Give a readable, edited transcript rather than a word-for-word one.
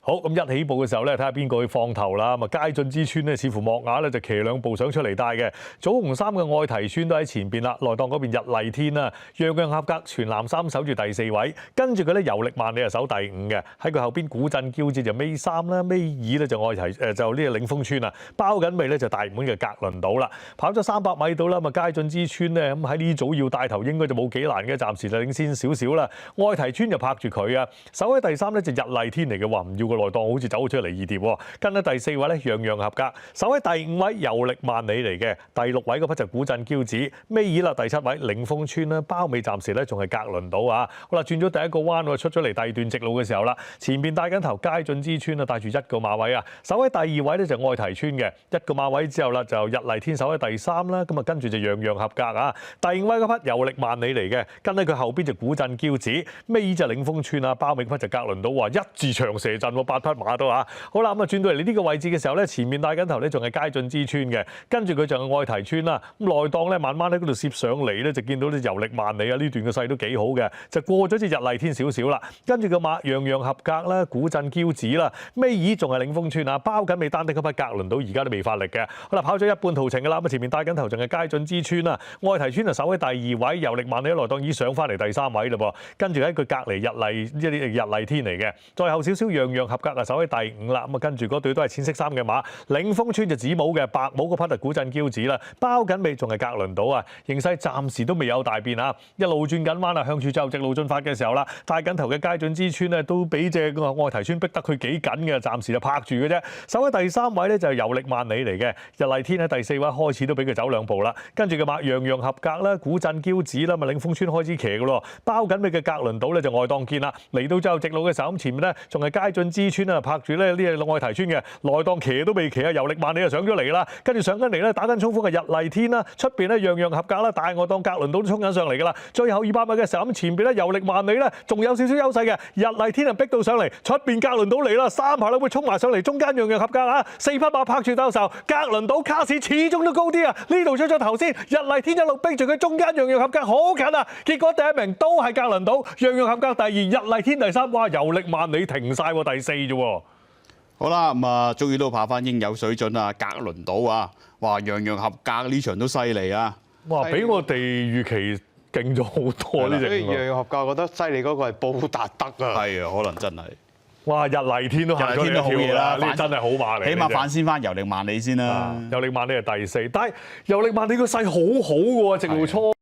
好咁一起步嘅時候咧，睇下邊個去放頭啦。咁啊，佳進之川咧，似乎莫雅咧就騎兩步想出嚟帶嘅。祖紅衫嘅愛提川都喺前邊啦。內檔嗰邊日麗天啊，樣樣合格，全藍衫守住第4位。跟住佢咧，遊力萬里啊守第5嘅。喺佢後邊古鎮驕子就尾3啦，尾2咧就愛提就呢個領風川啊。包緊尾咧就大滿嘅格倫島啦。跑咗300米到啦，咁啊佳進之川咧咁喺呢組要帶頭應該就冇幾難嘅，暫時就領先少少啦。愛提川就拍住佢啊，守喺第3咧就日麗天嚟嘅話唔要。個內檔好似走出嚟2碟喎，跟喺第4位咧樣樣合格，守喺第5位遊力萬里嚟嘅，第6位嗰匹就古鎮驕子，尾二啦第7位領風川啦，包尾暫時咧仲係格倫島啊，好啦轉咗第一個彎喎，出咗嚟第2段直路嘅時候啦，前邊帶緊頭佳進之川啊，帶住1個馬位啊，守喺第2位咧就愛提川嘅1個馬位之後啦，就日麗天守喺第3啦，咁啊跟住就樣樣合格啊，第5位嗰匹遊力萬里嚟嘅，跟喺佢後邊就古鎮驕子，尾二就領風川啊，包尾嗰匹就格倫島話一字長蛇陣。8匹馬都嚇，好啦咁啊轉到嚟呢個位置嘅時候咧，前面帶緊頭咧仲係佳進之川嘅，跟住佢就係愛提川啦。咁內檔咧慢慢喺嗰度攝上嚟咧，就見到啲遊力萬里啊，呢段嘅勢都幾好嘅，就過咗隻日麗天少少啦。跟住個馬樣樣合格啦，古鎮驕子啦，尾二仲係領風川啊，包緊尾單的嗰匹格倫島而家都未發力嘅。好啦，跑咗一半途程㗎啦，咁啊前面帶緊頭仲係佳進之川啦，愛提川就守喺第2位，遊力萬里內檔已經上翻嚟第3位嘞噃。跟住喺佢隔離日麗天嚟嘅，再後少少樣樣合格啊，守喺第5啦。咁啊跟住嗰隊都係淺色衫嘅馬，領風川就紫帽嘅，白帽嗰匹就古鎮驕子啦，包緊尾仲係格倫島啊，形勢暫時都未有大變啊，一路轉緊彎啊，向住最後直路進發嘅時候啦，帶緊頭嘅佳進之川咧都俾隻愛提川逼得佢幾緊嘅，暫時就拍住嘅啫，守喺第3位咧就係遊力萬里嚟嘅，日麗天喺第4位開始都俾佢走2步啦，跟住嘅馬樣樣合格啦，古鎮驕子啦，咪領風川開始騎嘅咯，包緊尾嘅格倫島咧就外檔見啦，嚟到最後直路嘅時候咁前面咧仲係佳進之川啊，拍住咧呢個愛提川嘅內檔騎都未騎啊，遊力萬里就上咗嚟啦，跟住上緊嚟咧打緊衝鋒嘅日麗天啦，出邊咧樣樣合格啦，大外檔格倫島都衝緊上嚟㗎啦，最後200米嘅時候咁前邊咧遊力萬里咧仲有少少優勢嘅，日麗天啊逼到上嚟，出邊格倫島嚟啦，3排都會衝埋上嚟，中間樣樣合格啊，4匹馬拍住鬥獸，格倫島卡士始終都高啲啊，呢度出咗頭先，日麗天一路逼住佢中間樣樣合格，好近啊，結果第1名都係格倫島，樣樣合格第2，日麗天第3，哇遊力萬里停晒喎第4啫喎。好啦，咁啊，終於都爬翻應有水準啊！格倫島啊，哇，樣樣合格，呢場都犀利啊！哇，比我哋預期勁咗好多呢隻。樣樣合格，覺得犀利嗰個係布達德啊！係啊，可能真係。哇！日麗天都行咗呢條啦，呢真係好馬嚟。起碼反先翻遊力萬里先啦。遊力萬里係第4，但係遊力萬里個勢好好嘅喎，直路初。